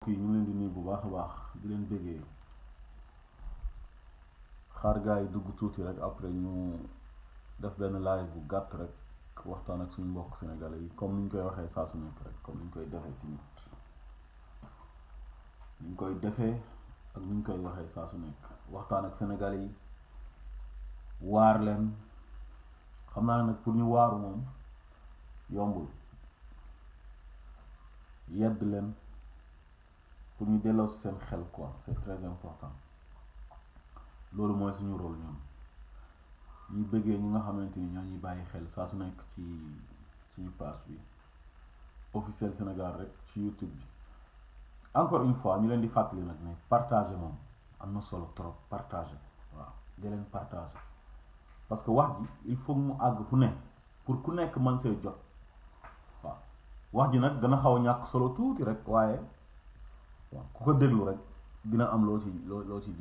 kii ñu leen di nuyu bu baax a baax di leen bëggee xaar gaa yi dugg tuuti rek après ñu def benn live bu gàtt rek waxtaan ak suñu mbokk sénégalais yi comme ni ñu koy waxee saa su nekk rek comme ni ñu koy defee tamit ni ñu koy defee ak ni ñu koy waxee saa su nekk waxtaan ak sénégalais yi waar leen xam naa nag pour ñu waaru moom yombul yedd leen pour ñu delloo si seen xel quoi c'est très important loolu mooy suñu rôle ñoom ñuy bëggee ñi nga xamante ni ñoo ñuy bàyyi xel saa su nekk ci suñu page bi officiel Sénégal rek ci YouTube bi encore une fois ñu leen di fàttali nag ne partager moom am na solo trop partager waaw di leen partager parce que wax ji il faut mu àgg fu ne pour ku nekk mën see jot waaw wax ji nag dana xaw a ñàkk solo tuuti rek waaye waaw ku ko déglu rek dina am loo ci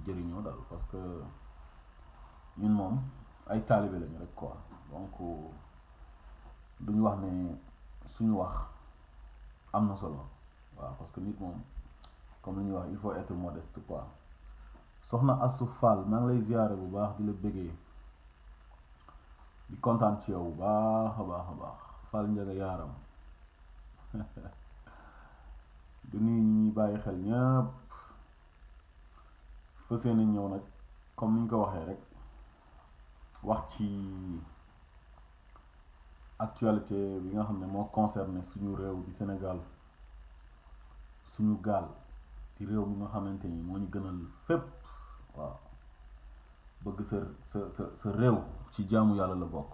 jëriñoo daal parce que ñun moom ay taalibe lañu rek quoi donc duñu wax ne suñu wax am na solo waaw parce que nit moom comme li ñuy wax il faut être modeste quoi soxna Astou Fall maa ngi lay ziyaare bu baax di la bëggee di kontaan ci yow bu baax a baax a baax Fall Njaga yaaram du nuyu ñi bàyyi xel ñëpp fas yéene ñëw nag comme ni ñu ko waxee rek wax ci actualité bi nga xam ne moo concerné suñu réew di Sénégal suñu gaal di réew mi nga xamante ni moo ñu gënal fépp waaw bëgg sa réew ci jaamu yàlla la bokk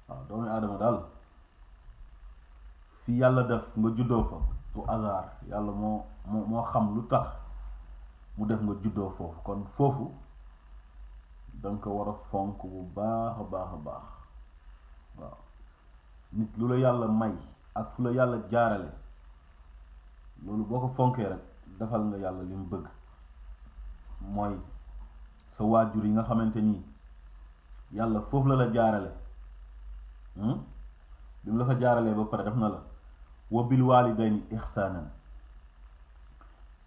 waaw doomu aadama daal fi yàlla def nga juddoo fa du hasard yàlla moo xam lu tax mu def nga juddoo foofu kon foofu danga ko war a fonk bu baax a baax a baax waaw nit lu la yàlla may ak fu la yàlla jaarale loolu boo ko fonkee rek defal nga yàlla li mu bëgg mooy sa waajur yi nga xamante ni yàlla foofu la jaarale bi mu la fa jaaralee ba pare def na la wa bil walidayni ihsanan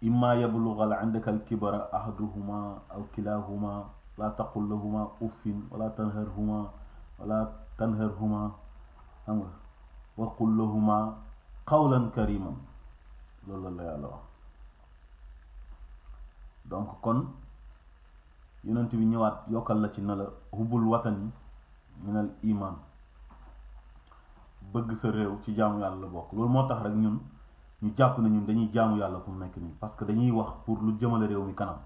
imma yablugha indaka al kibara ahaduhuma aw kilahuma la taqul lahuma uffin wala tanharhuma xam nga wa qul lahuma qawlan kariman loolu la yàlla wax donc kon yonent bi ñëwaat yokkal la ci na la hubul watani minal iman bëgg sa réew ci jaamu yàlla la bokk loolu moo tax rek ñun ñu jàpp na ñun dañuy jaamu yàlla fu mu nekk nii parce que dañuy wax pour lu jëmale réew mi kanam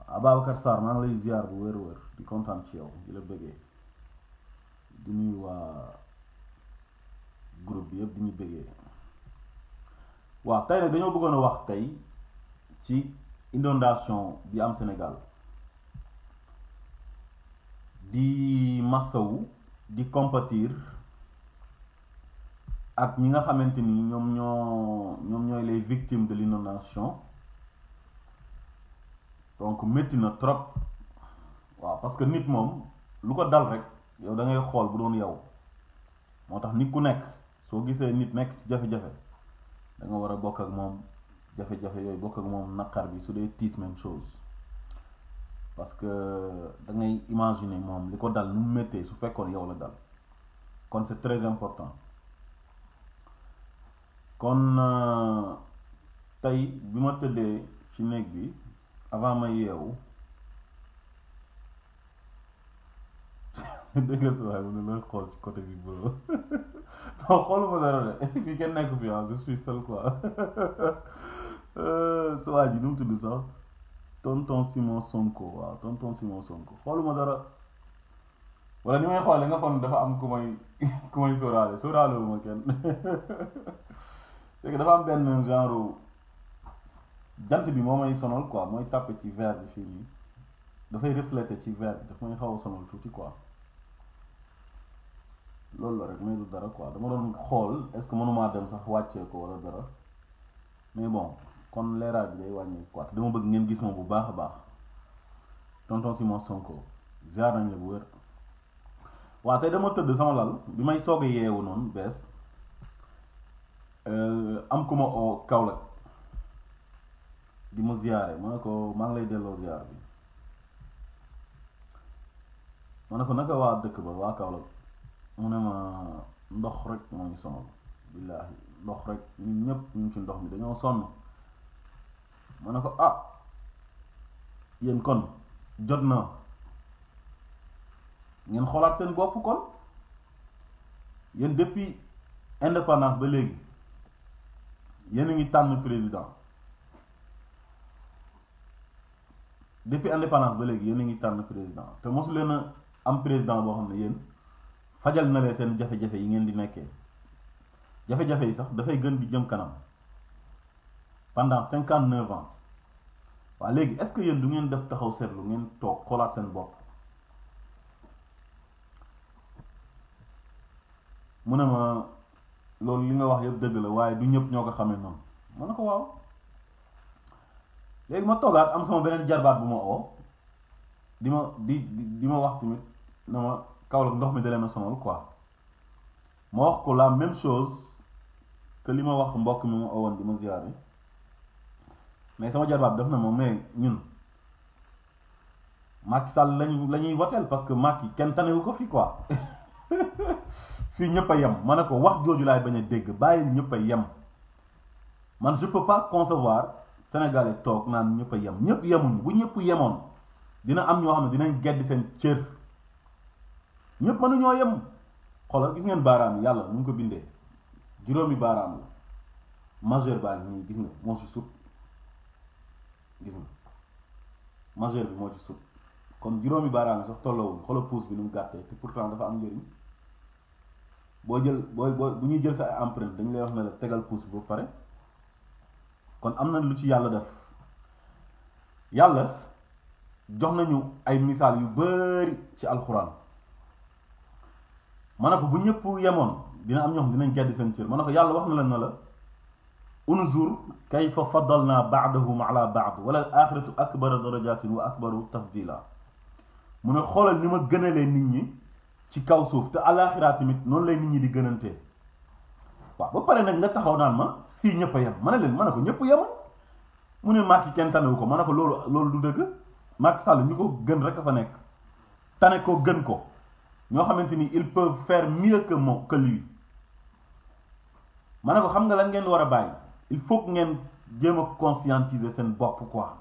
Ababacar Sarr maa ngi lay ziar bu wér di kontaan ci yow di la bëggee di nuyu waa groupe bi yëpp di ñu bëggee waaw tey nag dañoo bëggoon a wax tey ci inondation bi am Sénégal di massawu di compatir ak ñi nga xamante ni ñoom ñooy les victimes de l'inondation donc métti na trop waaw parce que nit moom lu ko dal rek yow da ngay xool bu doon yow moo tax nit ku nekk soo gisee nit nekk ci jafe-jafe da nga war a bokk ak moom jafe-jafe yooyu bokk ak moom naqar bi su dee tiis même chose parce que da ngay imaginer moom li ko dal nu mu méttee su fekkoon yow la dal kon c'est très important kon tey bi ma tëddee ci néeg bi avant ma yeewu dëgg sa waay mu ne looy xool ci côté bi bro non xooluma dara de fii kenn nekk fi je suis seul quoi sa waa ji nu mu tudd sax tonton Simon Sonko waaw tonton Simon Sonko xooluma dara wala ni may xoole nga foog dafa am ku may sóoraale wu ma kenn c'est que dafa am benn genre jant bi moo may sonal quoi mooy tàppe ci verre bi fii nii dafay refléter ci verre bi daf may xaw a sonal tuuti quoi loolu la rek may du dara quoi dama doon xool est-ce que mënumaa dem sax wàccee ko wala dara mais bon kon leeraay bi day wàññi quoi dama bëgg ngeen gis moom bu baax a baax tonton Simon Sonko ziar nañ la bu wér waaw tey dama tëdd sama lal bi may soog a yeewu noonu bees am ku ma oo Kaolack di ma ziyaare ma ne ko maa ngi lay delloo ziyaar bi ma ne ko naka waa dëkk ba waa Kaolack mu ne ma ndox rek moo ñu sonal billaahi ndox rek ñun ñëpp ñu ngi ci ndox mi dañoo sonn ma ne ko ah yéen kon jot na ngeen xoolaat seen bopp kon yéen depuis indépendance ba léegi yéen a ngi tànn président depuis indépendance ba léegi yéen a ngi tànn président te mosu leen a am président boo xam ne yéen fajal na leen seen jafe-jafe yi ngeen di nekkee jafe-jafe yi sax dafay gën di jëm kanam pendant 59 ans waa léegi est-ce que yéen du ngeen def taxaw seetlu ngeen toog xoolaat seen bopp mu ne ma loolu li nga wax yëpp dëgg la waaye du ñëpp ñoo ko xamee noonu ma ne ko waaw léegi ma toogaat am sama beneen jarbaat bu ma oo di ma wax tamit na ma Kaolack ndox mi da leen a sonal quoi ma wax ko la même chose que li ma wax mbokk mi ma owoon di ma ziyaare mais sama jarbaat def na ma mais ñun Macky Sall la ñuy woteel parce que Macky kenn tanewu ko fi quoi fii ñëpp a yem ma ne ko wax jooju laay bañ a dégg bàyyi ñëpp a yem man je peux pas concevoir Sénégalais toog naan ñëpp a yem ñëpp yemuñ bu ñëpp yemoon dina am ñoo xam ne dinañ gedd seen cër ñëpp mënuñoo yem xoolal gis ngeen baaraam yi yàlla nu mu ko bindee juróomi baaraam la majeur baa ngi nii gis nga moo ci sut gis nga majeur bi moo ci sut kon juróomi baaraam yi sax tolloowul xoolal pouce bi nu mu gàttee te pourtant dafa am njëriñ boo bu ñuy jël sa ay empreinte dañu lay wax ne la tegal pouce bi ba pare kon am na lu ci yàlla def yàlla jox nañu ay misaal yu bari ci alxuraan ma ne ko bu ñëpp yemoon dina am ñoo xam dinañ gedd seen cër ma ne ko yàlla wax na la ne la unzur kayfa faddalna ba'dahum ala ba'd wala al axiratu akbaru darajatin wa akbaru tafdila mu ne xoolal ni ma gënalee nit ñi ci kaw suuf te alaxira tamit noonu lay nit ñi di gënantee waaw ba pare nag nga taxaw naan ma fii ñëpp a yem ma ne leen ma ne ko ñëpp yemoon mu ne Macky kenn tanewu ko ma ne ko loolu du dëgg Macky Sall ñu ko gën rek a fa nekk tane ko gën ko ñoo xamante ni ils peuvent faire mieux que lui ma ne ko xam nga lan ngeen war a bàyyi il faut que ngeen jéem a conscientiser seen bopp quoi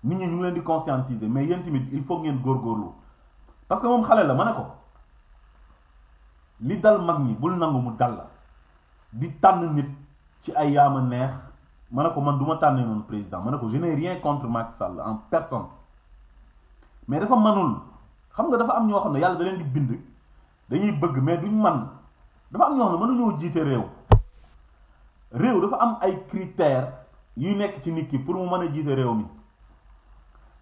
nit ñi ñu ngi leen di conscientiser mais yéen tamit il faut ngeen góorgóorlu parce que moom xale la ma ne ko li dal mag ñi bul nangu mu dal la di tànn nit ci ay yaama neex ma ne ko man du ma tànnee noonu président ma ne ko je n'ai rien contre Macky Sall en personne mais dafa manul xam nga dafa am ñoo xam ne yàlla da leen di bind dañuy bëgg mais duñ man dafa am ñoo xam ne mënuñoo jiite réew dafa am ay critères yuy nekk ci nit ki pour mu mën a jiite réew mi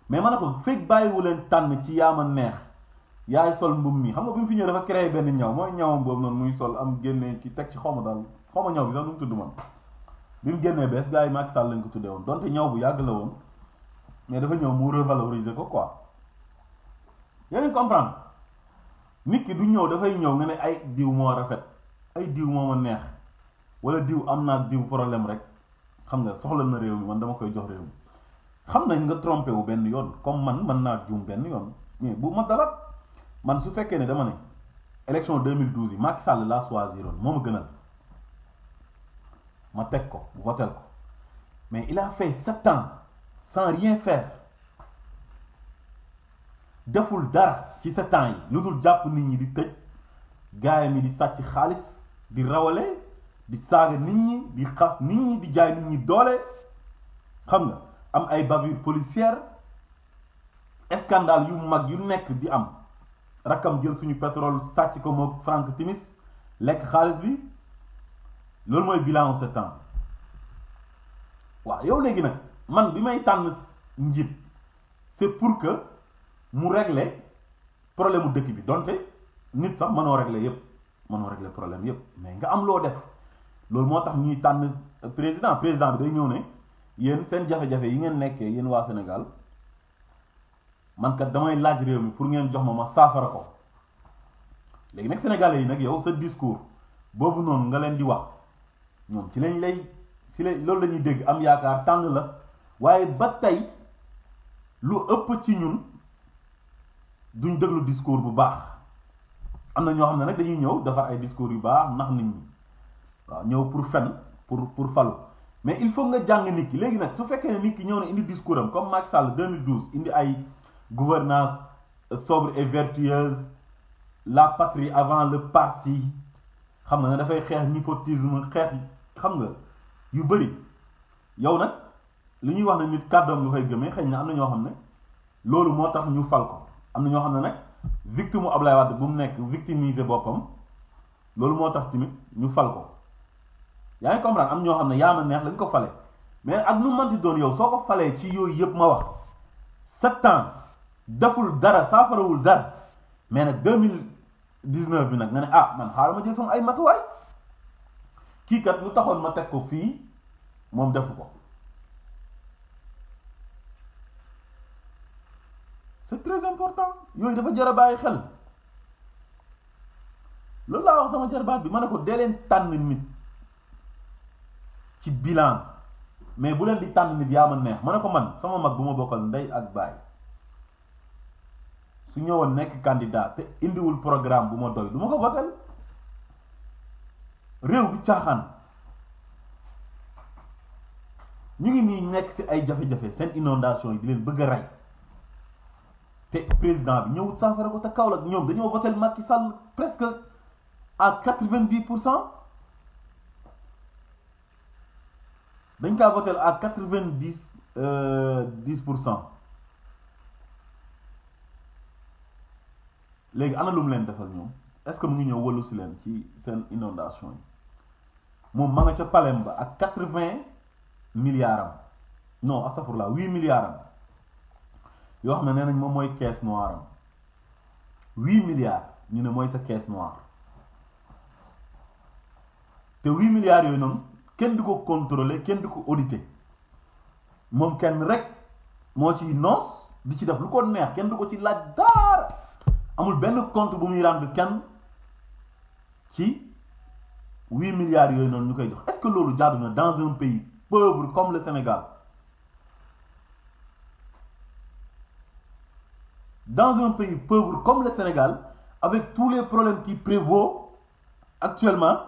mais ma ne ko fekk bàyyiwu leen tànn ci yaama neex yaay sol mbub mi xam nga bi mu fi ñëw dafa créé benn ñaw mooy ñawam boobu noonu muy sol am génnee ki teg ci xawma daal xawma ñaw bi sax nu mu tudd man bi mu génnee bees gars yi Macky Sall lañ ko tuddee woon donte ñaw bu yàgg la woon mais dafa ñëw mu revaloriser ko quoi yéen comprendre nit ki du ñëw dafay ñëw nga ne ay diw moo rafet ay diw moo ma neex wala diw am naa diw problème rek xam nga soxla na réew mi man dama koy jox réew mi xam nañ nga trompé wu benn yoon comme man mën naa juum benn yoon mais bu ma dara man su fekkee ne dama ne élection 2012 yi Macky Sall laa choisiroon moo ma gënal ma teg ko votel ko mais il a fait 7 ans sans rien faire deful dara ci 7 ans yi lu dul jàpp nit ñi di tëj gaay mi di sàcc xaalis di rawale di saaga nit ñi di xas nit ñi di jaay nit ñi doole xam nga am ay bavure policière scandale yu mag yu nekk di am rakkam jël suñu pétrole sàcc ko moom Frank Timis lekk xaalis bi loolu mooy bilan 7 ans waaw yow léegi nag man bi may tànn njiit c'est pour que mu régler problème mu dëkk bi donte nit sax mënoo régler yépp mënoo régler problème yépp mais nga am loo def loolu moo tax ñuy tànn président bi day ñëw ne yéen seen jafe-jafe yi ngeen nekkee yéen waa Sénégal man kat damay laaj réew mi pour ngeen jox ma saafara ko léegi nag sénégalais yi nag yow sa discours boobu noonu nga leen di wax ñoom ci lañ lay ci la loolu la ñuy dégg am yaakaar tànn la waaye ba tey lu ëpp ci ñun duñ déglu discours bu baax am na ñoo xam ne nag dañuy ñëw defar ay discours yu baax ndax nit ñi waaw ñëw pour fen pour falu mais il faut nga jàng nit ki léegi nag su fekkee ne nit ki ñëw na indi discours am comme Macky Sall 2012 indi ay gouvernance sobre et vertueuse la patrie avant le parti xam nga ne dafay xeex népotisme xeex xam nga yu bëri yow nag li ñuy wax ne nit kàddoom nga koy gëmee xëy na am na ñoo xam ne loolu moo tax ñu fal ko am na ñoo xam ne nag victime u Ablaye Wade bu mu nekk victimiser boppam loolu moo tax tamit ñu fal ko yaa ngi comprendre am ñoo xam ne yaa ma neex lañ ko fale mais ak nu manti doon yow soo ko falee ci yooyu yëpp ma wax 7 ans deful dara saafarawul dara mais nag 2019 bi nag nga ne ah man xaaral ma jël sama ay matuwaay kii kat lu taxoon ma teg ko fii moom defu ko c'est très important yooyu dafa jar a bàyyi xel loolu laa wax sama jarbaat bi ma ne ko dee leen tànn nit ci bilan mais bu leen di tànn nit yaa ma neex ma ne ko man sama mag bu ma bokkal ndey ak baay su ñëwoon nekk candidat te indiwul programme bu ma doy du ma ko votel réew bi caaxaan ñu ngi nii nekk ci ay jafe-jafe seen inondation yi di leen bëgg a rey te président bi ñëwut saafara ko te Kaolack ñoom dañoo votel Macky Sall presque à 90%. dañ kaa votel à 10%. léegi ana lu mu leen defal ñoom est-ce que mu ngi ñëw wëllu si leen ci seen inondation yi moom ma nga ca palem ba ak 80 milliards am non astafurlah 8 milliards am yoo xam ne nee nañ moom mooy caisse noire am 8 milliards ñu ne mooy sa caisse noire te 8 milliards yooyu noonu kenn du ko contrôler kenn du ko auditer moom kenn rek moo ci noos di ci def lu ko neex kenn du ko ci laaj dara amul benn compte bu muy rendre kenn ci 8 milliards yooyu noonu ñu koy jox est-ce que loolu jaadu na dans un pays pauvre comme le Sénégal dans un pays pauvre comme le Sénégal avec tous les problèmes qui prévaut actuellement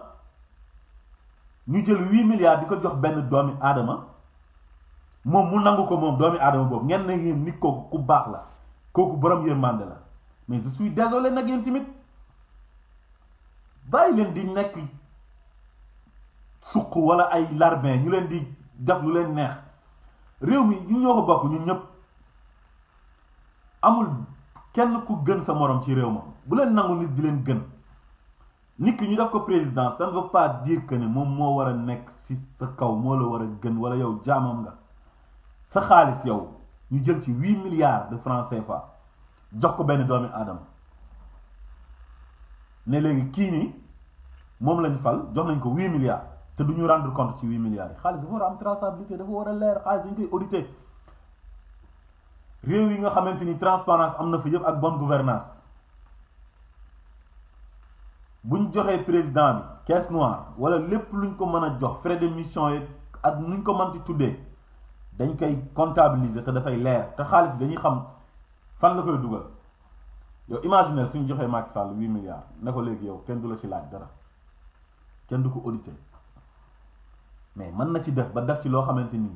ñu jël 8 milliards di ko jox benn doomi aadama moom mu nangu ko moom doomi aadama boobu ngeen ne ngeen nit kooku ku baax la kooku borom yërmande la mais je suis désolé nag yéen tamit bàyyi leen di nekk suq wala ay larbin ñu leen di def lu leen neex réew mi ñu ñoo ko bokk ñun ñëpp amul kenn ku gën sa morom ci réew ma bu leen nangu nit di leen gën nit ki ñu def ko président ça ne veut pas dire que ne moom moo war a nekk ci sa kaw moo la war a gën wala yow jaamam nga sa xaalis yow ñu jël ci 8 milliards de francs CFA jox ko benn doomi aadama ne léegi kii nii moom lañ fal jox nañ ko 8 milliards te du ñu rendre compte ci 8 milliards yi xaalis dafa war a am traçabilité dafa war a leer xaalis dañ koy auditer réew yi nga xamante ni transparence am na fa yëpp ak bonne gouvernance buñ joxee président bi caisse noire wala lépp luñ ko mën a jox frais de mission yi ak nuñ ko mënti tuddee dañ koy comptabiliser te dafay leer te xaalis dañuy xam fan la koy dugal yow imaginer suñu joxee Macky Sall 8 milliards ne ko léegi yow kenn du la ci laaj dara kenn du ko auditer mais mën na ci def ba def ci loo xamante ni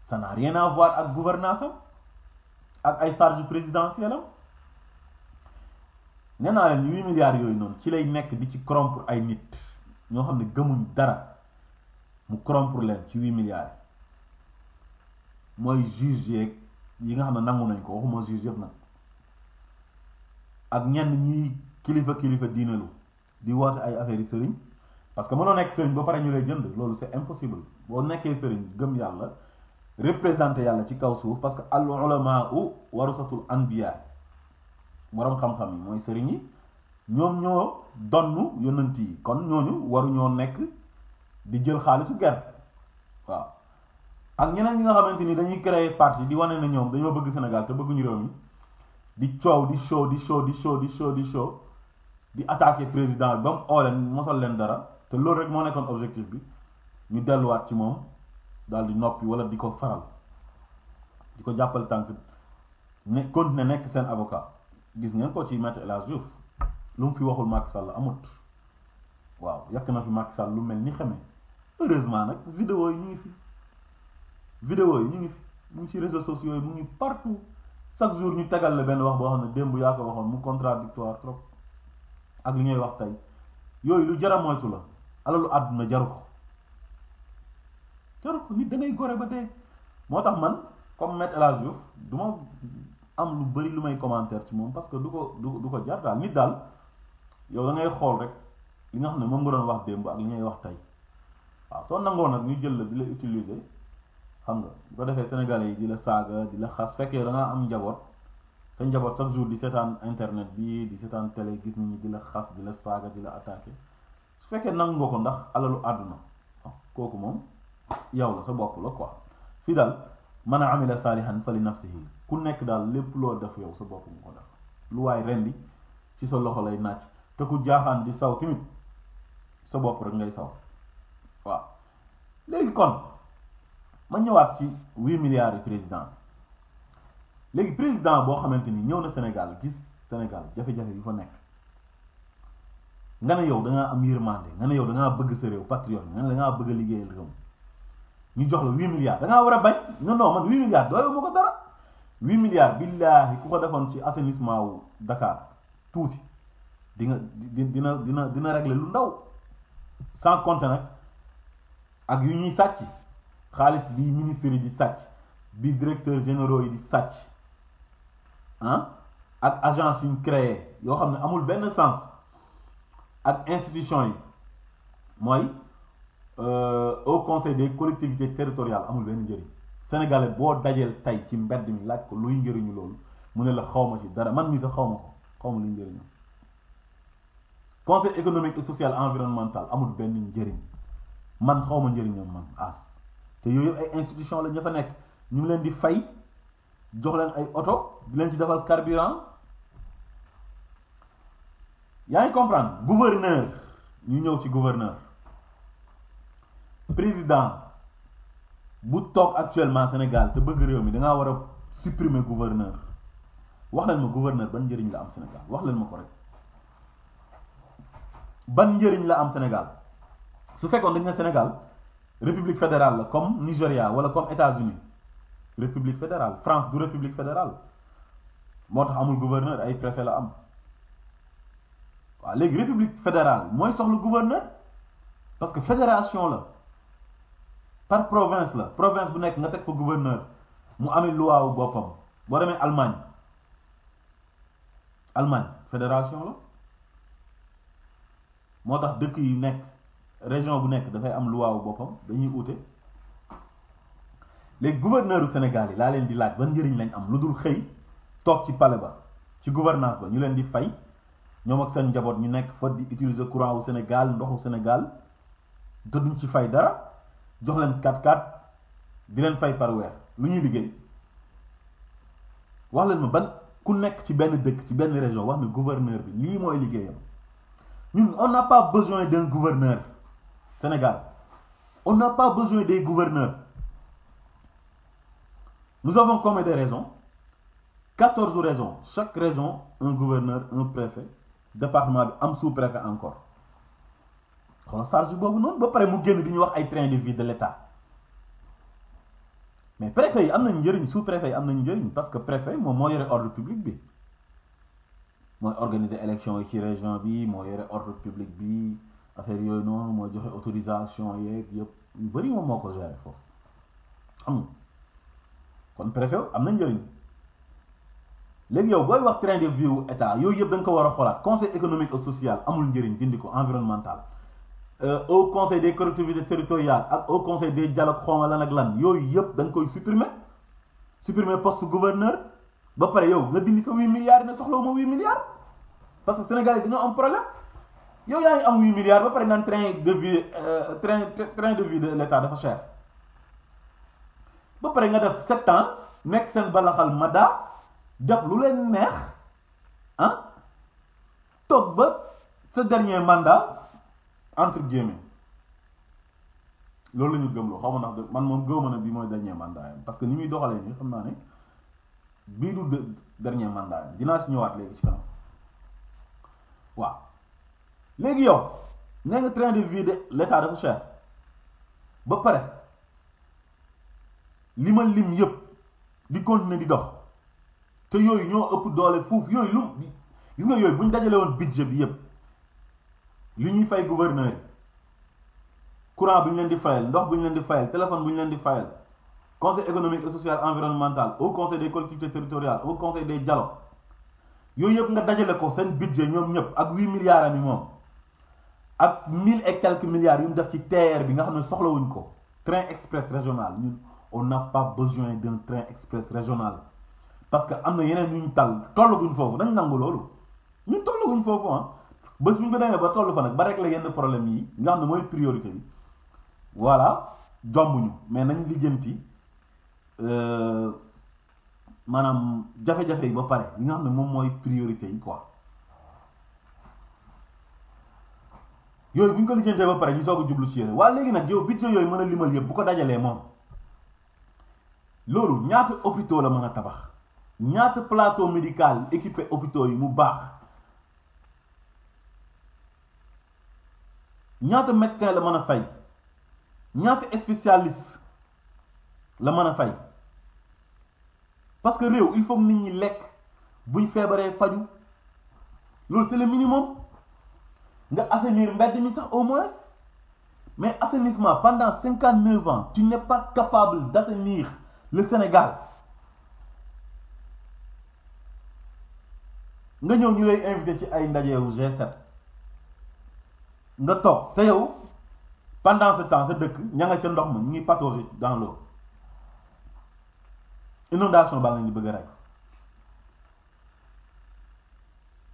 ça n'a rien à voir ak gouvernance am ak ay charges présidentielles am nee naa leen 8 milliards yooyu noonu ci lay nekk di ci corrompre ay nit ñoo xam ne gëmuñ dara mu corrompre leen ci 8 milliards mooy juge yeeg yi nga xam ne nangu nañ ko waxuma juge yëpp nag ak ñenn ñuy kilifa diinalu di woote ay affaires yi sëriñ parce que mënoo nekk sëriñ ba pare ñu lay jënd loolu c'est impossible boo nekkee sëriñ gëm yàlla représenter yàlla ci kaw suuf parce que al ulama warasatul anbiya borom xam-xam yi mooy sëriñ yi ñoom ñoo donnu yonent yi kon ñooñu waruñoo nekk di jël xaalisu ger waaw ak ñeneen ñi nga xamante ni dañuy créer parti di wane ne ñoom dañoo bëgg Sénégal te bëgguñu réew mi di coow di show di attaquer président bi ba mu oo leen mosal leen dara te loolu rek moo nekkoon objectif bi ñu delluwaat ci moom daal di noppi wala di ko faral di ko jàppal tànk ne continuer nekk seen avocat gis ngeen ko ci Maître El Hadji Diouf lu mu fi waxul Macky Sall amut waaw yàq na fi Macky Sall lu mel ni xamee heureusement nag vidéo yi ñu ngi fi mu ngi ci réseaux sociaux yi mu ngi partout chaque jour ñu tegal la benn wax boo xam ne démb yaa ko waxoon mu contradictoire trop ak li ngay wax tey yooyu lu jar a moytu la alalu àdduna jaru ko nit da ngay gore ba dee moo tax man comme Maître El Hadji Diouf du ma am lu bari lu may commentaire ci moom parce que du ko jar daal nit daal yow da ngay xool rek li nga xam ne moom nga doon wax démb ak li ngay wax tey waaw soo nangoo nag ñu jël la di la utiliser xam nga bu ko defee sénégalais yi di la saaga di la xas fekkee da ngaa am njaboot sa njaboot chaque jour di seetaan internet bi di seetaan télé gis nit ñi di la xas di la saaga di la attaqué su fekkee nangu nga ko ndax alalu àdduna kooku moom yow la sa bopp la quoi fii daal man a amila saalihan fa li nafsihi ku nekk daal lépp loo def yow sa bopp nga ko def lu waay rendi ci sa loxo lay nàcc te ku jaaxaan di saw tamit sa bopp rek ngay saw waaw léegi kon ma ñëwaat ci 8 milliards yi président léegi président boo xamante ni ñëw na Sénégal gis Sénégal jafe-jafe yu fa nekk nga ne yow da ngaa am yërmande nga ne yow da ngaa bëgg sa réew patriote nga ne da ngaa bëgg a liggéeyal réew ñu jox la 8 milliards da ngaa war a bañ non man 8 milliards doyoo ma ko dara 8 milliards billaahi ku ko defoon ci assainissement wu Dakar tuuti dina régler lu ndaw sans compter nag ak yu ñuy sàcc xaalis bi ministre yi di sàcc bi directeur généraux yi di sàcc ak agence yuñ créé yoo xam ne amul benn sens ak institution yi mooy au conseil des collectivités territoriales amul benn njëriñ sénégalais boo dajeel tey ci mbedd mi laaj ko luy njëriñu loolu mu ne la xawma ci dara man mii sax xawma luy njëriñu conseil économique et social environnemental amul benn njëriñ man xawma njëriñam man te yooyu yëpp ay institution la ña fa nekk ñu ngi leen di fay jox leen ay oto di leen ci defal carburant yaa ngi comprendre gouverneur ñu ñëw ci gouverneur président bu toog actuellement Sénégal te bëgg réew mi da ngaa war a supprimer gouverneur wax leen ma gouverneur ban njëriñ la am Sénégal wax leen ma ko rek ban njëriñ la am Sénégal su fekkoon dañ ne Sénégal république fédérale la comme Nigéria wala comme États-Unis république fédérale France du république fédérale moo tax amul gouverneur ay préfet la am waaw léegi république fédérale mooy soxla gouverneur parce que fédération la par province la province bu nekk nga teg fa gouverneur mu amee loi wu boppam boo demee Allemagne fédération la moo tax dëkk yi nekk région bu nekk dafay am loi wu boppam dañuy uute léegi gouverneur u Sénégal yi laa leen di laaj ban njëriñ lañ am lu dul xëy toog ci palais ba ci gouvernance ba ñu leen di fay ñoom ak seen njaboot ñu nekk fa di utiliser courant wu Sénégal ndoxu Sénégal te duñ ci fay dara jox leen 4x4 di leen fay par weer lu ñuy liggéey wax leen ma ban ku nekk ci benn dëkk ci benn région wax ne gouverneur bi lii mooy liggéeyam ñun on n'a pas besoin d'un gouverneur Sénégal on n'a pas besoin des gouverneurs nous avons combien de raisons 14 raisons chaque région un gouverneur un préfet département bi am sous-préfet encore xoolal charge boobu noonu ba pare mu génn di ñu wax ay train de vie de l'État mais préfet yi am nañ njëriñ sous-préfet yi am nañ njëriñ parce que préfet moom moo yore ordre public bi mooy organiser élection yi ci région bi moo yore ordre public bi affaire yooyu noonu mooy joxe autorisation yeeg yëpp yu bari moom moo ko gérer foofu xam nga kon préfet am na njëriñ léegi yow booy wax train de vie wu état yooyu yëpp da nga ko war a xoolaat conseil économique et social amul njëriñ dindi ko environnemental au conseil des collectivités territoriales ak au conseil des dialogues xawma lan ak lan yooyu yëpp da nga koy supprimer poste gouverneur ba pare yow nga dindi sa 8 milliards ne soxlawu ma 8 milliards parce que Sénégal yi dañoo am problème yow yaa ngi am 8 milliards ba pare naan train de vie de l'État dafa cher ba pare nga def 7 ans nekk seen balaxal mada def lu leen neex toog ba sa dernier mandat entre guillemets loolu la ñu gëmloo xaw ma ndax man moom gëwma na bi mooy dernier mandat yam parce que ni muy doxalee nii xam naa ne bii du dernier mandat yam dinaa si ñëwaat léegi ci kanam waaw léegi yow nee nga train de vie de l'état dafa cher ba pare li ma lim yëpp di continuer di dox te yooyu ñoo ëpp doole fuuf yooyu lu gis nga yooyu bu ñu dajale woon budget bi yëpp li ñuy fay gouverneur yi courant bu ñu leen di fayal ndox bu ñu leen di fayal téléphone bu ñu leen di fayal conseil économique et social environnemental au conseil des collectivités territoriales au conseil des dialogues yooyu yëpp nga dajale ko seen budget ñoom ñëpp ak 8 milliards am yi moom ak 1000 et quelques milliards yu mu def ci TER bi nga xam ne soxlawuñ ko train express régional ñun on n'a pas besoin d'un train express régional parce que am na yeneen yu ñu tollaguñ foofu dañ nangu loolu ñun tollaguñ foofu ah bés bu ñu ko demee ba toll fa nag ba régler yenn problème yi nga xam ne mooy priorité bi voilà jombuñu mais nañ lijjanti maanaam jafe-jafe yi ba pare li nga xam ne moom mooy priorité yi quoi yooyu bu ñu ko lijjantee ba pare ñu soog a jublu ci yéen waa léegi nag yow budget yooyu mën a limal yëpp bu ko dajalee moom loolu ñaata hôpitaux la mën a tabax ñaata plateau médical équipé hôpitaux yi mu baax ñaata médecin la mën a fay ñaata spécialiste la mën a fay parce que réew il faut que nit ñi lekk buñ feebaree faju loolu c'est le minimum nga assainir mbedd mi sax au moins mais assainissement pendant 59 ans tu n'es pas capable d'assainir le Sénégal nga ñëw ñu lay invité ci ay ndajeewu G7 nga toog te yow pendant ce temps sa dëkk ña nga ca ndox ma ñu ngi patauger dans l'eau inondation baa nga ñu bëgg a rey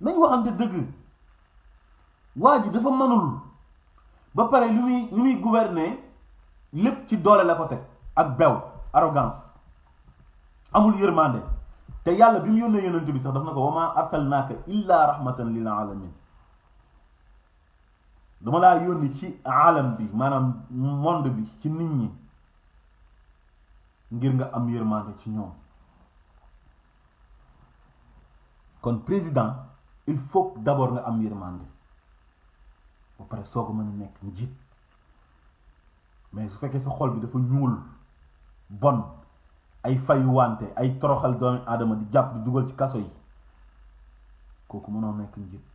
nañ waxante dëgg waa ji dafa mënul ba pare li muy gouverner lépp ci doole la ko teg ak bew arrogance amul yërmande te yàlla bi mu yónnee yonent bi sax daf na ko wa maa arsalnaaka illaa rahmatan lil alamin dama laa yónni ci alam bi maanaam monde bi ci nit ñi ngir nga am yërmande ci ñoom kon président il faut d'abord nga am yërmande ba pare soo ko mën a nekk njiit mais su fekkee sa xol bi dafa ñuul bon ay fayu wante ay toroxal doomi aadama di jàpp di dugal ci kaso yi kooku mënoo nekk njiit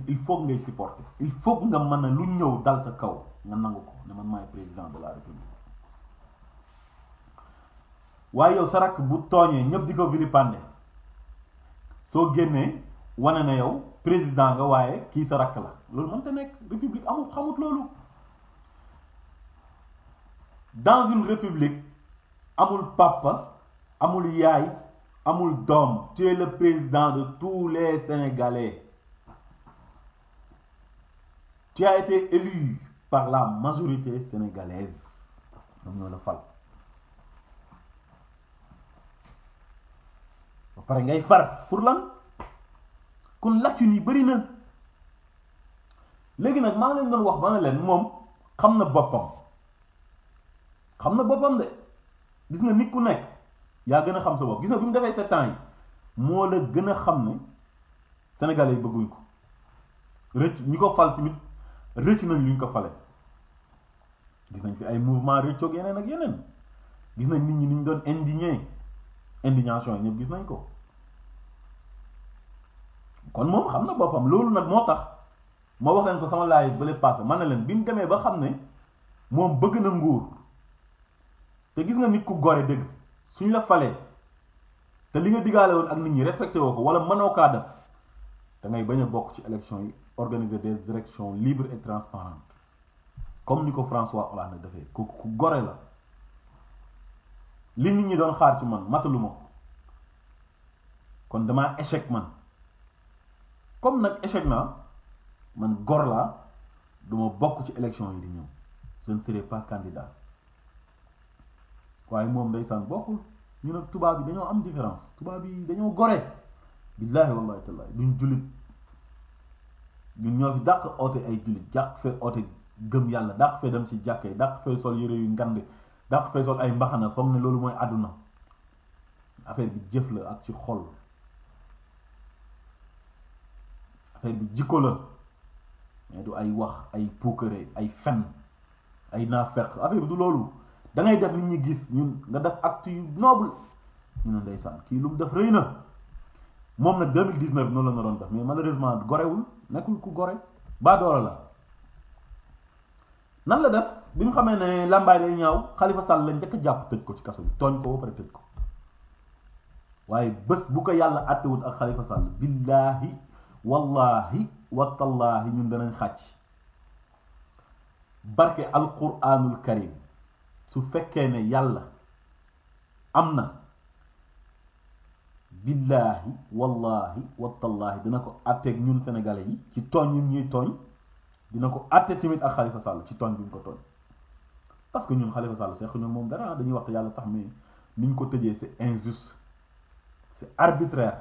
il faut ngay supporter il faut nga mën a lu ñëw dal sa kaw nga nangu ko ne man maay président de la république waaye yow sa rakk bu tooñee ñëpp di ko vilipender soo génnee wane na yow président nga waaye kii sa rakk la loolu mënta nekk république amul xamut loolu dans une république amul papa amul yaay amul doom tu es le président de tous les Sénégalais tu as été élu par la majorité sénégalaise ñoom ñoo la fal ba pare ngay far pour lan kon lacune yi bëri na léegi nag maa ngi leen doon wax ba ne leen moom xam na boppam de gis nga nit ku nekk yaa gën a xam sa bopp gis nga bi mu defee 7 ans yi moo la gën a xam ne sénégalais yi bëgguñ ko rëcc ñi ko fal tamit rëcc nañ lu ñu ko fale gis nañ fi ay mouvement rëccoog yeneen ak yeneen gis nañ nit ñi ni ñu doon indignation yi ñëpp gis nañ ko kon moom xam na boppam loolu nag moo tax moo wax leen ko sama laay bële passé man na leen bi mu demee ba xam ne moom bëgg na nguur te gis nga nit ku gore dëgg suñ la falee te li nga digaale woon ak nit ñi respecté woo ko wala mënoo kaa def da ngay bañ a bokk ci élection yi organiser des élections libres et transparentes comme ni ko François Hollande defee ku gore la li nit ñi doon xaar ci man mataluma ko kon damaa échec man comme nag échec naa man gor laa duma bokk ci élection yi di ñëw je ne serai pas candidat waaye moom ndeysaan bokkul ñu nag tubaab bi dañoo am différence tubaab bi dañoo gore billaahi wallaahi tallaahi duñ jullit ñun ñoo fi dàq oote ay jullit jàq fee oote gëm yàlla dàq fee dem ci jàkkee dàq fee sol yére yu ngand dàq fee sol ay mbaxana foog ne loolu mooy àdduna affaire bi jëf la ak ci xol affaire bi jikko la mais du ay wax ay puukare ay fen ay naafeq affaire bi du loolu da ngay def nit ñi gis ñun nga def acte yu noble ñu ne ndeysaan kii lu mu def rëy na moom nag 2019 noonu la na doon def mais malheureusement gorewul nekkul ku gore baadoola la nan la def bi mu xamee ne làmbaay day ñaaw Khalifa Sall la njëkk a jàpp tëj ko ci kaso bi tooñ ko ba pare tëj ko waaye bés bu ko yàlla àttewut ak Khalifa Sall billaahi wallahi watallaahi ñun danañ xàcc barke alquranul karim su fekkee ne yàlla am na billaahi wallahi watallaahi dina ko àtteeg ñun sénégalais yi ci tooñ yi ñuy tooñ dina ko àtte tamit ak Khalifa Sall ci tooñ bi ñu ko tooñ parce que ñun Khalifa Sall seq ñun moom dara dañuy wax yàlla tax mais niñ ko tëjee c'est injuste c'est arbitraire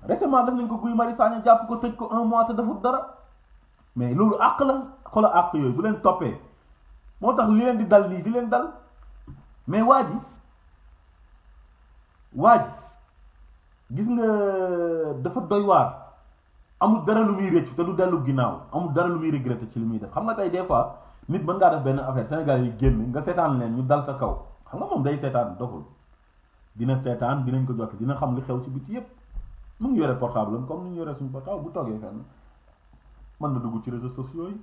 récemment def nañ ko Guy Marius Sagna jàpp ko tëj ko 1 mois te defut dara mais loolu àq la xoolal àq yooyu bu leen toppee moo tax li leen di dal nii di leen dal mais waa ji gis nga dafa doy waar amul dara lu muy réccu te du dellu ginnaaw amul dara lu muy regretter ci li muy def xam nga tey des fois nit mën ngaa def benn affaire Sénégal yi génn nga seetaan leen ñu dal sa kaw xam nga moom day seetaan doful dina seetaan dinañ ko jokk dina xam li xew ci biti yépp mu ngi yore portable am comme ni ñu yore suñu portable bu toogee fenn mën na dugg ci réseaux sociaux yi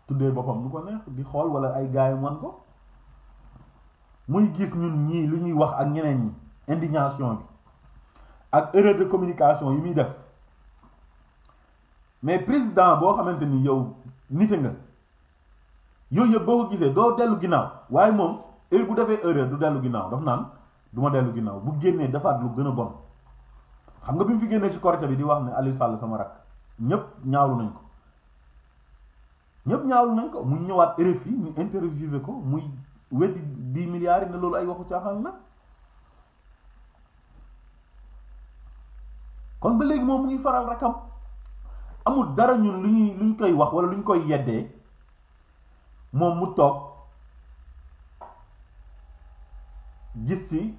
tuddee boppam lu ko neex di xool wala ay gaay wan ko muy gis ñun ñii lu ñuy wax ak ñeneen ñi indignation bi ak erreur de communication yi muy def mais président boo xamante ni yow nite nga yooyu yëpp boo ko gisee doo dellu ginnaaw waaye moom heure bu defee erreur du dellu ginnaaw daf naan du ma dellu ginnaaw bu génnee defaat lu gën a bon xam nga bi mu fi génnee ci Korité bi di wax ne Aliou Sall sama rak ñëpp ñaawlu nañ ko mu ñëwaat RFI ñu interviewé ko muy weddi 10 milliards yi ne loolu ay waxu caaxaan la kon ba léegi moom mu ngi faral rakam amul dara ñun lu ñu koy wax wala lu ñu koy yeddee moom mu toog gis ci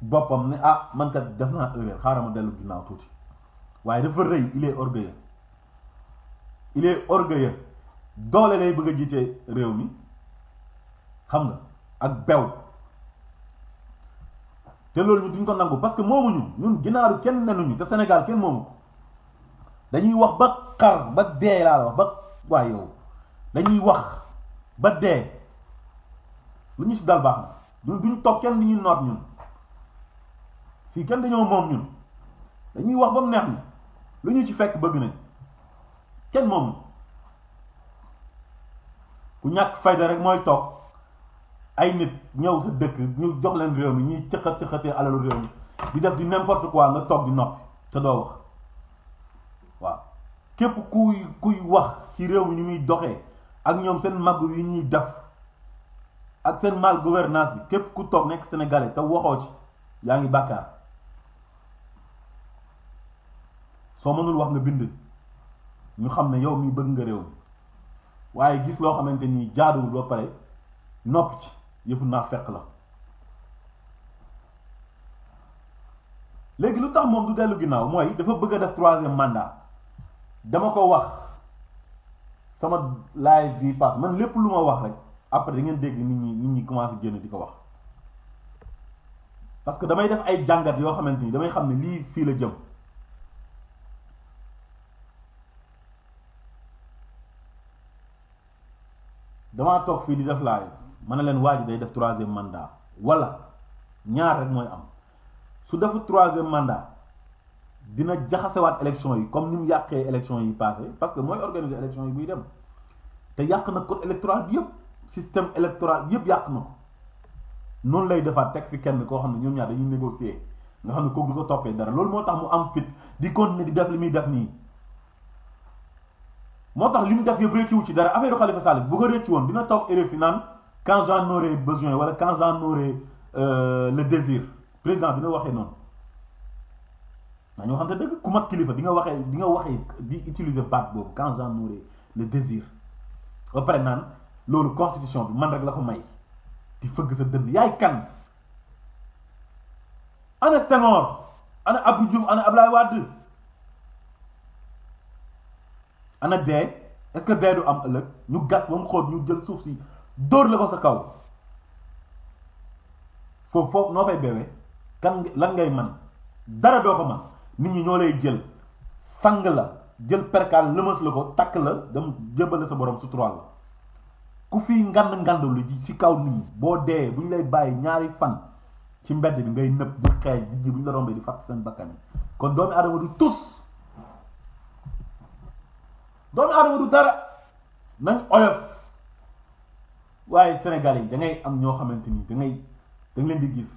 boppam ne ah man kat def naa erreur xaaral ma dellu ginnaaw tuuti waaye dafa rëy il est orgueilleux doole lay bëgg a jiite réew mi xam nga ak bew te loolu ñu duñ ko nangu parce que moomuñu ñun ginaaru kenn nenuñu te Sénégal kenn moomu ko dañuy wax ba xar ba dee laa la wax ba waaye yow dañuy wax ba dee lu ñu si dal baax na ñun duñ toog kenn ni ñu noot ñun fii kenn dañoo moom ñun dañuy wax ba mu neex ni lu ñu ci fekk bëgg nañ kenn moomu ku ñàkk fayda rek mooy toog ay nit ñëw sa dëkk ñu jox leen réew mi ñuy cëxatee alalu réew mi di def di n'importe quoi nga toog di noppi te doo wax waaw képp kuy wax ci réew mi ñu muy doxee ak ñoom seen màgg yi ñuy def ak seen mal gouvernance bi képp ku toog nekk sénégalais te waxoo ci yaa ngi bàkkaar soo mënul wax nga bind ñu xam ne yow mi bëgg nga réew mi waaye gis loo xamante ni jaaduwul ba pare nopp ci yëfu naa fekk la léegi lu tax moom du dellu ginnaaw mooy dafa bëgg a def 3e mandat dama ko wax sama live bi pass man lépp lu ma wax rek après da ngeen dégg nit ñi commencé génn di ko wax parce que damay def ay jàngat yoo xamante ni damay xam ne lii fii la jëm damaa toog fii di def live ma ne leen waa ji day def 3e mandat wala ñaar rek mooy am su defu 3e mandat dina jaxasewaat élection yi comme ni mu yàqee élection yi passé parce que mooy organiser élection yi buy dem te yàq na code électoral bi yëpp système électoral yëpp yàq na ko noonu lay defaat teg fi kenn koo xam ne ñoom ñaar dañuy négocier nga xam ne kooku du ko toppee dara loolu moo tax mu am fit di continuer di def li muy def nii moo tax li mu def yëpp réccu ci dara affaire Khalifa Sall bu ko réccu woon dina toog RFI naan quand j'en aurai besoin wala quand j'en aurai le désir président dina waxee noonu nañu waxante dëgg ku mat kilifa di nga waxee di utiliser baat boobu quand j'en aurai le désir ba pare naan loolu constitution bi man rek la ko may di fëgg sa dënn yaay kan ana Senghor ana Abdou Diouf ana Abdoulaye Wade ana dee est-ce que dee du am ëllëg ñu gas ba mu xóot ñu jël suuf si dóor la ko sa kaw foofu noo fay beewee kan lan ngay man dara doo ko man nit ñi ñoo lay jël sang la jël perkaal lëmas la ko takk la dem jébal sa borom suturaal la ku fi ngand lu ci kaw nit ñi boo dee bu ñu lay bàyyi ñaari fan ci mbedd bi ngay nëb bu xeeñ nit ñi bu ñu la rombee di fàtt seen bakkan yi kon doomi aadama du tus doomi aadama du dara nañ oyof waaye Sénégal yi da ngay am ñoo xamante ni da nga leen di gis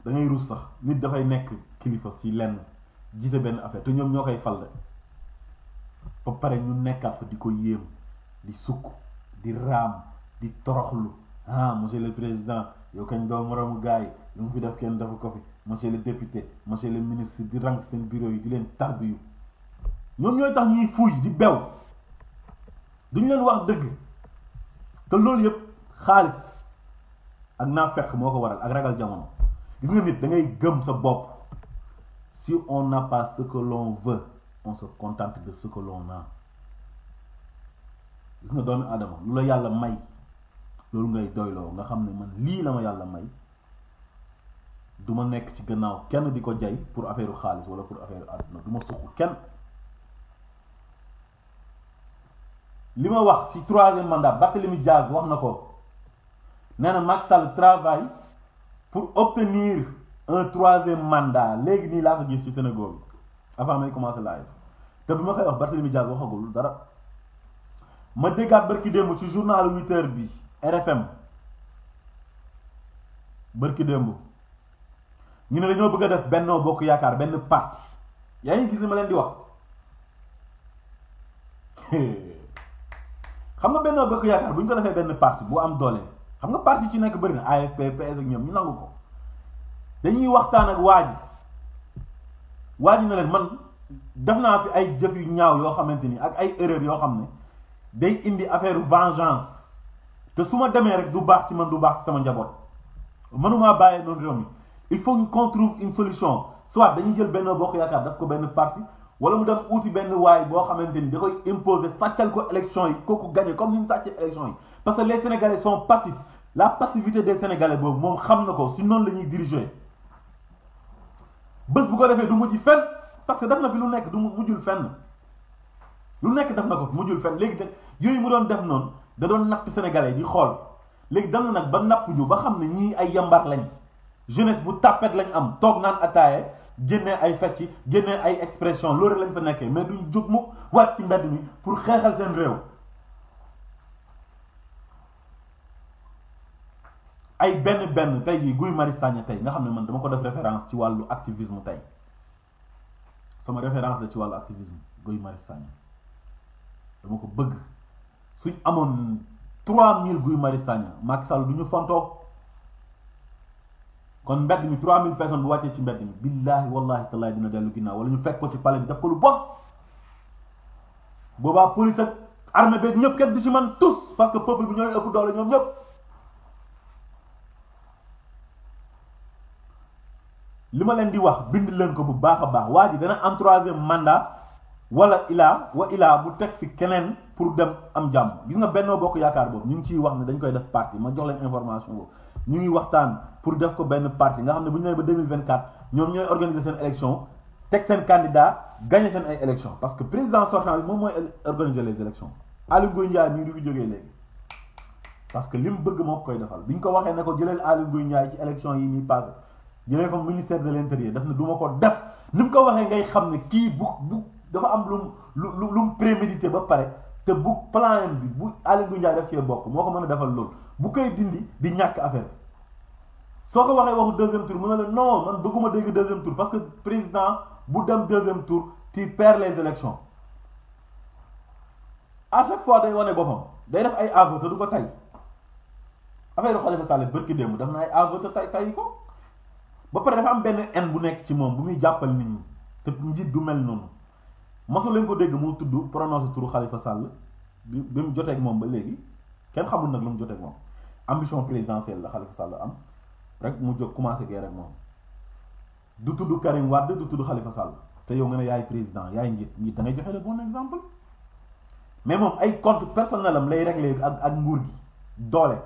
da ngay rus sax nit dafay nekk kilifa ci lenn jiite benn affaire te ñoom ñoo koy fal ba pare ñu nekkaat fa di ko yéem di sukk di raam di toroxlu monsieur le président yow kañ doo moroomu gars yi lu mu fi def kenn dafa ko fi monsieur le député monsieur le ministre di rang seen bureau yi di leen tarbiyu ñoom ñooy tax ñuy fuuy di bew duñ leen wax dëgg te loolu yëpp xaalis ak naafeq moo ko waral ak ragal jamono gis nga nit da ngay gëm sa bopp si on n'a pas ce que l'on veut on se contente de ce que l'on a gis nga doomi aadama lu la yàlla may loolu ngay doyloo nga xam ne man lii la ma yàlla may du ma nekk ci gannaaw kenn di ko jay pour affaire xaalis wala pour affaire àdduna du ma suq kenn li ma wax ci troisième mandat Barthélémy Diaz wax na ko nee na Macky Sall travaille pour obtenir un troisième mandat léegi nii laa ko gis ci Sénégal avant may commencer live te bi ma koy wax Barthélémy Diaz waxagul dara ma déggaat barki démb ci journal 8h bi RFM barki démb ñu ne dañoo bëgg a def Benno Bokk Yaakaar benn parti yaa ngi gis li ma leen di wax xam nga Benno Bokk Yaakaar bu ñu ko defee benn parti bu am doole xam nga parti ci nekk bëri na AFP PS ak ñoom ñu nangu ko dañuy waxtaan ak waa ji na leen man def naa fi ay jëf yu ñaaw yoo xamante ni ak ay erreur yoo xam ne day indi affaire vengeance te su ma demee rek du baax ci man du baax ci sama njaboot mënumaa bàyyee noonu réew mi il faut qu'on trouve une solution soit dañuy jël Benno Bokk Yaakaar daf ko benn parti wala mu dem uuti benn waay boo xamante ni da koy imposer sàccal ko élection yi kooku gagné comme ni mu sàccee élection yi parce que les Sénégalais sont passifs la passivité des Sénégalais boobu moom xam na ko si noonu la ñuy diriger bés bu ko defee du mujj fenn parce que def na fi lu nekk du mujjul fenn lu nekk def na ko fi mujjul fenn léegi nag yooyu mu doon def noonu da doon napp Sénégalais di xool léegi dem na nag ba napp ñu ba xam ne ñii ay yambar lañ jeunesse bu tàppet lañ am toog naan ataaye génnee ay fecc génnee ay expression loolu lañ fa nekkee mais duñ jóg mukk wàcc ci mbedd mi pour xeexal seen réew ay benn tey jii Guy Marius Sagna tey nga xam ne man dama ko def référence ci wàllu activisme tey sama référence la ci wàllu activisme Guy Marius Sagna dama ko bëgg suñ amoon 3000 Guy Marius Sagna Macky Sall du ñu fontoo kon mbedd mi 3000 personnes bu wàccee ci mbedd mi billaahi wallahi tallahi dina dellu ginnaaw wala ñu fekk ko ci palais bi def ko lu bon boobaa police ak armée beeg ñëpp kenn du ci man tous parce que peuple bi ñoo leen ëpp doole ñoom ñëpp li ma leen di wax bind leen ko bu baax a baax waa ji dana am troisième mandat wala ilaa bu teg fi keneen pour dem am jàmm gis nga Benno Bokk Yaakaar boobu ñu ngi ciy wax ne dañ koy def parti ma jox leen information boobu ñu ngi waxtaan pour def ko benn parti nga xam ne bu ñu nee ba 2024 ñoom ñooy organiser seen élection teg seen candidat gagner seen ay élection parce que président sortant bi moom mooy organiser les élections Aly Ngouille Ndiaye mii du fi jógee léegi parce que li mu bëgg moo koy defal bi ñu ko waxee ne ko jëleel Aly Ngouille Ndiaye ci élection yi nii passé jëlee ko ministère de l'intérieur daf ne du ma ko def ni mu ko waxee ngay xam ne kii bu dafa am lu mu prémédité ba pare te bu plan bi bu Aly Ngouille Ndiaye def ci bokk moo ko mën a defal loolu bu koy dindi di ñàkk affaire soo ko waxee waxu deuxième tour mu ne la non man bëgguma dégg deuxième tour parce que président bu dem deuxième tour tu perds les élections à chaque fois day wane boppam day def ay aveu te du ko tay affaire Khalifa Sall bërki démb def na ay aveu te tay ko ba pare dafa am benn haine bu nekk ci moom bu muy jàppal nit ñi te njiit du mel noonu mosul leen ko dégg mu tudd prononcé turu Khalifa Sall bi mu jotee ak moom ba léegi kenn xamul nag lu mu jotee ak moom ambition présidentielle la Khalifa Sall am rek mu jóg commencé guerre ak moom du tudd Karim Wade du tudd Khalifa Sall te yow nga ne yaay président yaay njiit da ngay joxe le bon exemple mais moom ay compte personnel am lay réglé ak nguur gi doole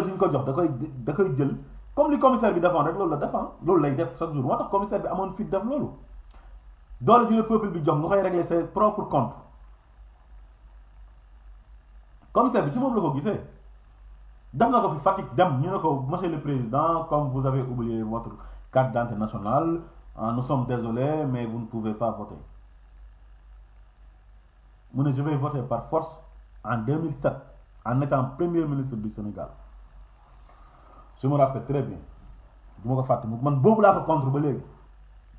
ji ñu ko jox da koy jël comme li commissaire bi defoon rek loolu la defoon loolu lay def chaque jour moo tax commissaire bi amoon fit def loolu doole ji le peuple bi jox nga koy régler ses propres comptes commissaire bi ci moom la ko gisee def na ko fi Fatick dem ñu ne ko monsieur le président comme vous avez oublié votre carte d'identité nationale nous sommes désolés mais vous ne pouvez pas voter mu ne je vais voter par force en 2007 en étant premier ministre du Sénégal je me rappelle très bien du ma ko fàtte man boobu laa ko contre ba léegi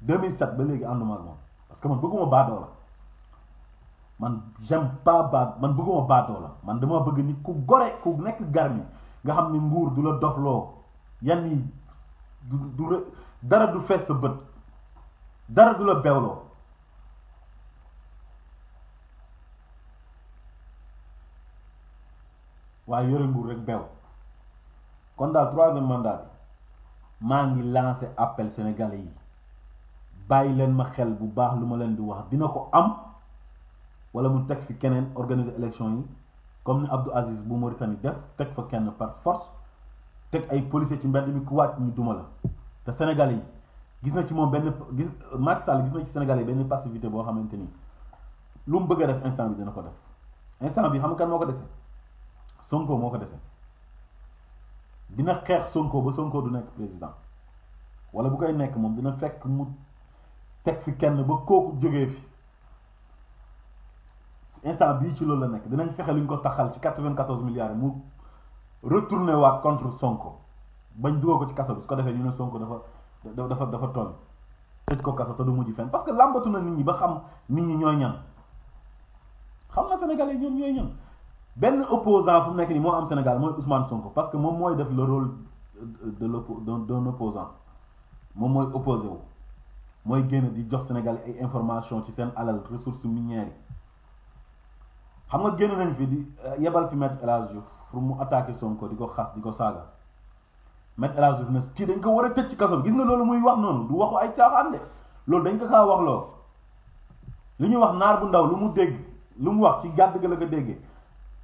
2007 ba léegi ànduma ak moom parce que man bëgguma baadoo la man j'aime pas man bëgguma baadoo la man dama bëgg nit ku gore ku nekk garmi nga xam ni nguur du la dofloo yan yi du dara du fees sa bët dara du la beewloo waaye yore nguur rek beew kon daal troisième mandat bi maa ngi lancé appel sénégalais yi bàyyi leen ma xel bu baax lu ma leen di wax dina ko am wala mu teg fi keneen organiser élection yi comme ni Abdou Aziz bu Mauritanie def teg fa kenn par force teg ay policiers ci mbedd mi ku wàcc ñu duma la te sénégalais yi gis na ci moom Macky Sall gis na ci sénégalais yi benn passivité boo xamante ni lu mu bëgg a def instant bi dina ko def instant bi xam nga kan moo ko dese Sonko moo ko dese dina xeex Sonko ba Sonko du nekk président wala bu koy nekk moom dina fekk mu teg fi kenn ba kooku jógee fi instant bii ci loolu la nekk dinañ fexe lu ñu ko taxal ci 94 milliards mu retourné waat contre Sonko bañ dugal ko ci kaso bi su ko defee ñu ne Sonko dafa toll tëj ko kaso te du mujj fenn parce que làmbatu na nit ñi ba xam nit ñi ñooy ñan xam na Sénégalais ñoom ñooy ñan benn opposant fu mu nekk nii moo am Sénégal mooy Ousmane Sonko parce que moom mooy def le rôle d'un opposant moom mooy opposé wu mooy génn di jox Sénégalais ay information ci seen alal ressources minières yi xam nga génn nañ fi di yebal fi Maître El Hadji Diouf pour mu attaquer Sonko di ko xas di ko saaga Maître El Hadji Diouf ne kii dañ ko war a tëj ci kaso bi gis nga loolu muy wax noonu du waxu ay caaxaan de loolu dañ ko kaa wax loo li ñuy wax naar bu ndaw lu mu dégg lu mu wax ci gàdd ga la ko déggee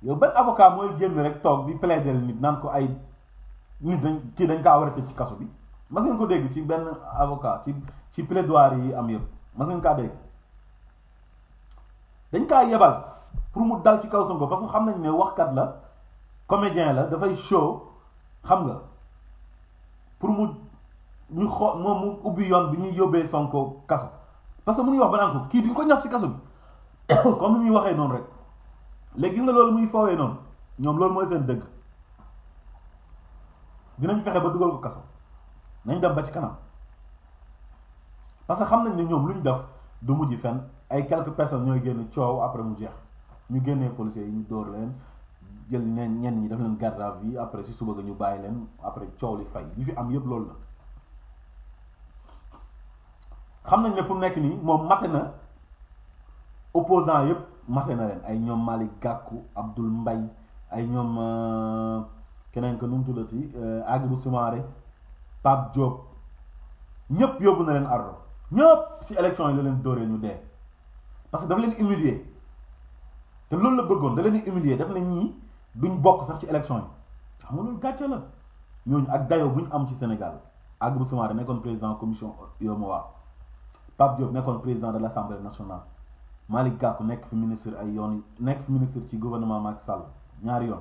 yow benn avocat mooy génn rek toog di plaider nit naan ko ay nit dañ kaa war a tëj ci kaso bi mas ngeen ko dégg ci benn avocat ci plaidoirie yi am yëpp mas ngeen kaa dégg dañ kaa yebal pour mu dal ci kaw Sonko parce que xam nañ ne waxkat la comédien la dafay show xam nga pour ñu xool moom mu ubbi yoon bi ñuy yóbbee Sonko kaso parce que mu ngi wax ba naan ko kii duñ ko ñaf ci kaso bi comme ni muy waxee noonu rek léegi gis nga loolu muy foowee noonu ñoom loolu mooy seen dëgg dinañ fexe ba dugal ko kaso nañ dem ba ci kanam parce que xam nañ ne ñoom lu ñu def du mujj fenn ay quelques personnes ñooy génn coow après mu jeex ñu génnee policiers yi ñu dóor leen jël ñenn ñi def leen garde à vue après si suba ga ñu bàyyi leen après coow li fay li fi am yëpp loolu la xam nañ ne fu mu nekk nii moom mate na opposant yëpp mate na leen ay ñoom Malick Gakou Abdoul Mbaye ay ñoom keneen ko nu mu tuddati Hadjibou Soumaré Pape Diop ñëpp yóbbu na leen ardo ñëpp ci élection yi la leen dóoree ñu dee parce que dafa leen humilier te loolu la bëggoon da leen di humilier daf ne ñii duñ bokk sax ci élection yi xam nga loolu gàcce la ñooñu ak dayoo bu ñu am ci Sénégal Hadjibou Soumaré nekkoon président commission UEMOA Pape Diop nekkoon président de l'Assemblée nationale Malick Gakou nekk fi ministre ay yoon nekk fi ministre ci gouvernement Macky Sall ñaari yoon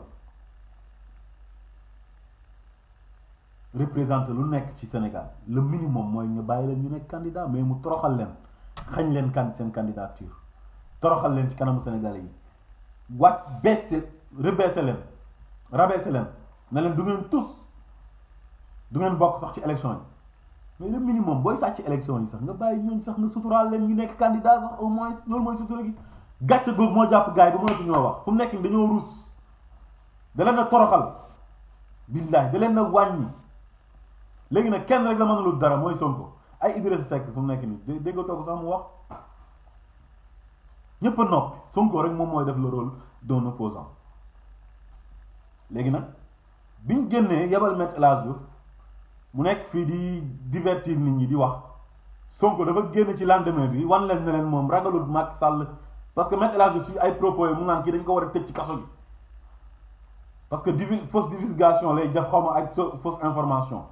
représenté lu nekk ci Sénégal le minimum mooy ñu bàyyi leen ñu nekk candidat mais mu toroxal leen xañ leen seen candidature toroxal leen ci kanamu Sénégalais yi wàcc baisse rebaissé leen rabaissé leen ne leen du ngeen tous du ngeen bokk sax ci élection yi mais le minimum booy sàcc ci élection yi sax nga bàyyi ñooñu sax nga suturaal leen ñu nekk candidat sax au moins loolu mooy sutura gi gàcce googu moo jàpp gars yi ba mënatu ñoo wax fu mu nekk nii dañoo ruus da leen a toroxal billahi da leen a wàññi léegi nag kenn rek la mënalul dara mooy Sonko ay Idrissa Seck fu mu nekk nii déggatoo ko sax mu wax ñëpp a noppi Sonko rek moom mooy def le rôle d'un opposant léegi nag biñ génnee yebal Maître El Hadji Diouf mu nekk fii di divertir nit ñi di wax Sonko dafa génn ci lendemain bi wan leen ne leen moom ragalul Macky Sall parce que Maître El Hadji Diouf ci ay propos yi mu naan kii dañ ko war a tëj ci kaso gi parce que fausse divulgation lay def xawma ak fausse information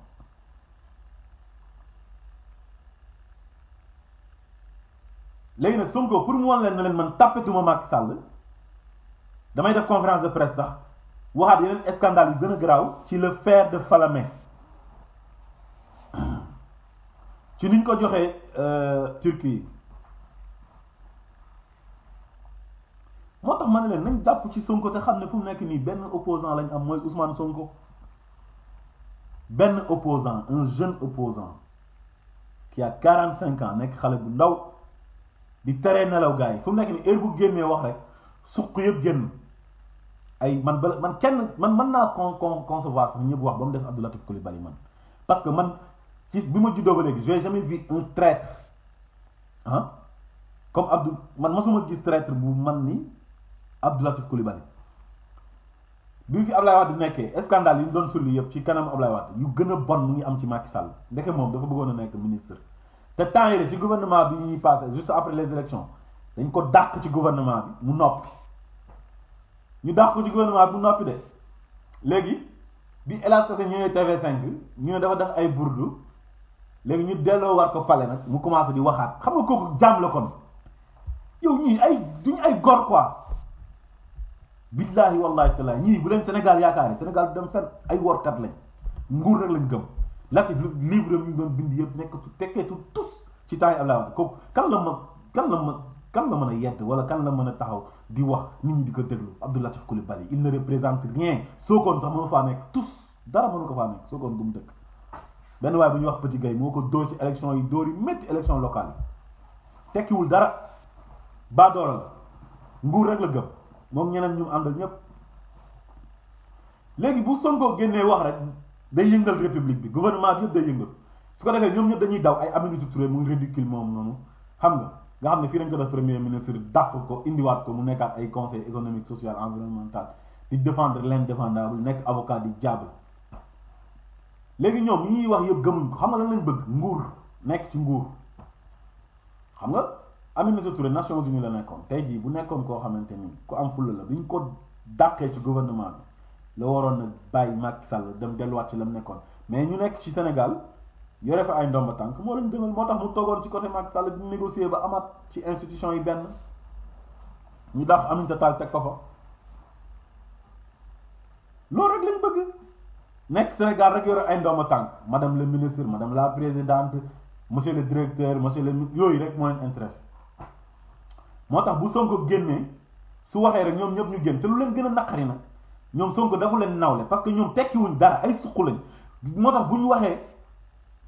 léegi nag Sonko pour mu wan leen ne leen man tàppetuma Macky Sall damay def conférence de presse sax waxaat yeneen scandale yu gën a garaaw ci le fer de Falémé ci niñ ko joxee Turquie moo tax ma ne leen nañ jàpp ci Sonko te xam ne fu mu nekk nii benn opposant lañ am mooy Ousmane Sonko benn opposant un jeune opposant qui a 45 ans nekk xale bu ndaw di teree nelaw gars yi fu mu nekk nii heure bu génnee wax rek suq yëpp génn ay man kenn man mën naa concevoir sax ñëpp wax ba mu des Abdou Latif Coulibaly man parce que man ci bi ma juddoo ba léegi j'ai jamais vu un traître ah comme Abdou man mosuma gis traître bu man ni Abdou Latif Coulibaly bi mu fi Ablaye Wade nekkee scandale yi ñu doon sulli yëpp ci kanam Ablaye Wade yu gën a bon mu ngi am ci Macky Sall ndeke moom dafa bëggoon a nekk ministre te temps yii ci gouvernement bi ñuy passé juste après les élections dañ ko dàq ci gouvernement bi mu noppi ñu dàq ko ci gouvernement bi mu noppi de léegi bi El Hadj Kassé ñëwee TV5 ñu ne dafa def ay burdu léegi ñu delloo war ko pale nag mu commencé di waxaat xam nga kooku jaam la kon yow ñii ay duñu ay gor quoi billahi wallahi taala ñii bu leen Sénégal yaakaar Sénégal du dem fenn ay workat lañ nguur rek lañ gëm Latif livre ñu doon bind yëpp nekk tekkeetu tous ci temps yi Abdoulaye Wade kooku kan la mën a yedd wala kan la mën a taxaw di wax nit ñi di ko déglu Abdou Latif Coulibaly il ne représente rien Sokone sax mënu faa nekk tous dara mënu ko faa nekk Sokone bu mu dëkk benn waaye bu ñuy wax Petit Gueye moo ko dóor ci élection yi dóor yi métti élection locale yi tekkiwul dara baadoola la nguur rek la gëm moom ñeneen ñu àndal ñépp léegi bu Sonko génnee wax rek day yëngal république bi gouvernement bi yëpp day yëngal su ko defee ñoom ñëpp dañuy daw ay Aminata Touré muy ridicule moom noonu xam nga xam ne fii lañ ko def premier ministre dàq ko indiwaat ko mu nekkaat ay conseil économique social environnemental di défendre l'indéfendable nekk avocat di jàbb léegi ñoom ñi ñuy wax yëpp gëmuñ ko xam nga lan lañ bëgg nguur nekk ci nguur xam nga Aminata Touré Nations Unies la nekkoon tey jii bu nekkoon koo xamante ni ku am fulla la bi ñu ko dàqee ci gouvernement bi la waroon na bàyyi Macky Sall dem delluwaat ci la mu nekkoon mais ñu nekk ci Sénégal yore fa ay ndomba tànk moo leen gënal moo tax mu toogoon ci côté Macky Sall di négocier ba amaat ci institution yi benn ñu dàq Aminata Tall teg ko fa loolu rek lañ bëgg nekk Sénégal rek yore ay ndomba tànk madame le ministre madame la présidente monsieur le directeur monsieur le yooyu rek moo leen intéressé moo tax bu Sonko génnee su waxee rek ñoom ñëpp ñu génn te lu leen gën a naqari nag ñoom Sonko dafa leen nawle parce que ñoom tekkiwuñ dara ay suq lañ moo tax bu ñu waxee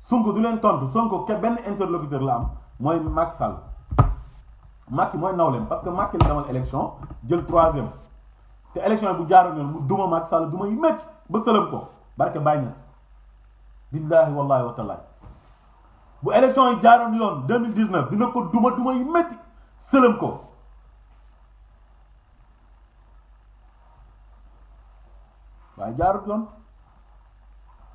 Sonko du leen tontu Sonko ke benn interlocuteur la am mooy Macky Sall Macky mooy nawleem parce que Macky la demal élection jël 3e te élection yi bu jaaroon yoon mu duma Macky Sall duma yu métti ba sëlam ko barke Baye Niass billahi wallahi wa taala bu élection yi jaaroon yoon 2019 dina ko duma yu métti sëlam ko waaye jaarut yoon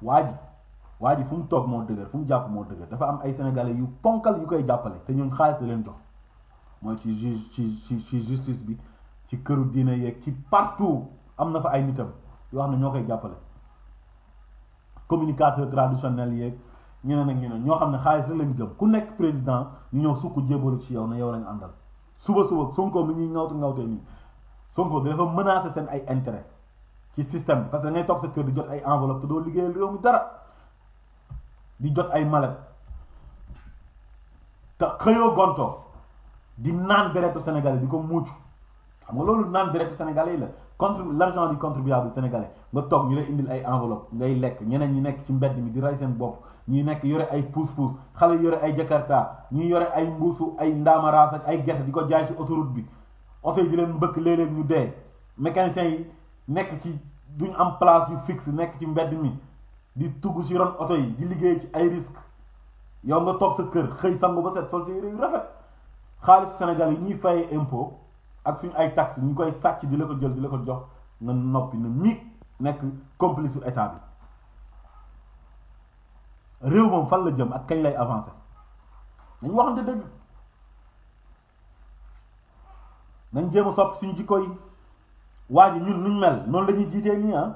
waa ji fu mu toog moo dëgër fu mu jàpp moo dëgër dafa am ay sénégalais yu ponkal yu koy jàppale te ñun xaalis la leen jox mooy ci ci justice bi ci këru diine yeeg ci partout am na fa ay nitam yoo xam ne ñoo koy jàppale communicateur traditionnel yeeg ñeneen ak ñeneen ñoo xam ne xaalis rek lañ gëm ku nekk président ñu ñëw sukk jébalu ci yow ne yow lañ àndal suba Sonko mi ñuy ngawtee nii Sonko dafa menacer seen ay intérêt ci système bi parce que da ngay toog sa kër di jot ay enveloppe te doo liggéeyal réew mi dara di jot ay mallette te xëyoo gonto di naan deretu sénégalais di ko muucu xam nga loolu naan deretu sénégalais yi la l'argent du contribuable sénégalais nga toog ñu lay indil ay enveloppe ngay lekk ñeneen ñi nekk ci mbedd mi di rey seen bopp ñi nekk yore ay pousse-pousse xale yore ay jakarta ñi yore ay mbuusu ay ndaamaraas ak ay gerte di ko jaay ci autoroute bi oto yi di leen mbëkk léeg-léeg ñu dee mécaniciens yi nekk ci duñ am place yu fixe nekk ci mbedd mi di tugg ci ron oto yi di liggéey ci ay risque yow nga toog sa kër xëy sangu ba set sol si yére yu rafet xaalis Sénégal yi ñuy fayee impôt ak suñu ay taxes ñu koy sàcc di la ko jël di la ko jox nga noppi na miig nekk complice su état bi réew moom fan la jëm ak kañ lay avancer nañ waxante dëgg nañ jéem a soppi suñu jikko yi waa ji ñun nuñ mel noonu la ñuy jiitee nii ah